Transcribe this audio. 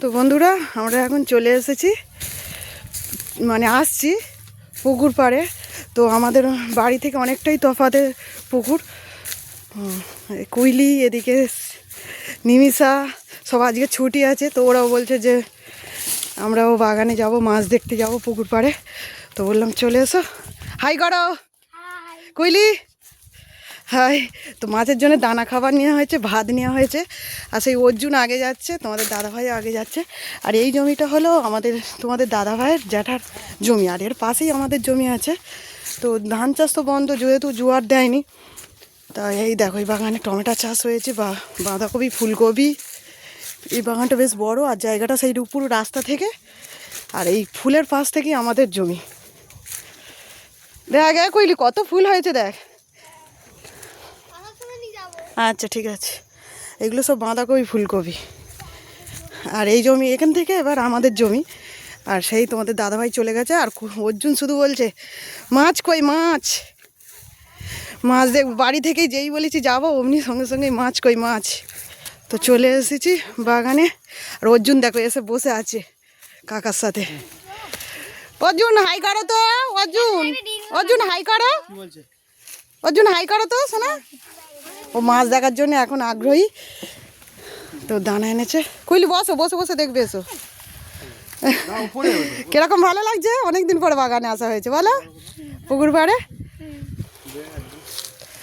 তো বন্ধুরা আমরা এখন চলে এসেছি, মানে আসছি পুকুর পাড়ে। তো আমাদের বাড়ি থেকে অনেকটাই তফাতে পুকুর। কুইলি এদিকে নিমিষা সব আজকে ছুটি আছে, তো ওরাও বলছে যে আমরাও বাগানে যাব, মাছ দেখতে যাব পুকুর পাড়ে। তো বললাম চলে এসো, হাই করো কুইলি, হাই। তো মাছের জন্য দানা খাবার নেওয়া হয়েছে, ভাত নেওয়া হয়েছে। আর সেই অর্জুন আগে যাচ্ছে, তোমাদের দাদাভাই আগে যাচ্ছে। আর এই জমিটা হলো তোমাদের দাদাভাইয়ের জ্যাঠার জমি, আর এর পাশেই আমাদের জমি আছে। তো ধান চাষ তো বন্ধ, যেহেতু জোয়ার দেয়নি। তা এই দেখো, এই বাগানে টমেটো চাষ হয়েছে, বা বাঁধাকপি, ফুলকপি। এই বাগানটা বেশ বড়, আর জায়গাটা সেই পুরো রাস্তা থেকে, আর এই ফুলের পাশ থেকেই আমাদের জমি। দেখ কইলি কত ফুল হয়েছে দেখ। আচ্ছা ঠিক আছে, এগুলো সব বাঁধাকপি, ফুলকপি। আর এই জমি এখান থেকে এবার আমাদের জমি। আর সেই তোমাদের দাদাভাই চলে গেছে, আর অর্জুন শুধু বলছে মাছ কই মাছ। মাছ দেখ, বাড়ি থেকেই যেই বলেছি যাবো অমনি সঙ্গে সঙ্গে মাছ কই মাছ। তো চলে এসেছি বাগানে। আর অর্জুন দেখো এসে বসে আছে কাকার সাথে। অর্জুন হাই করো তো, অর্জুন হাই করো, অর্জুন হাই করো তো শোনা। ও মাছ দেখার জন্য এখন আগ্রহী। তো দানা এনেছে। কইলি বসো, বসে বসে দেখবে এসো। কিরকম ভালো লাগছে, অনেকদিন পরে বাগানে আসা হয়েছে বলো, পুকুর পাড়ে।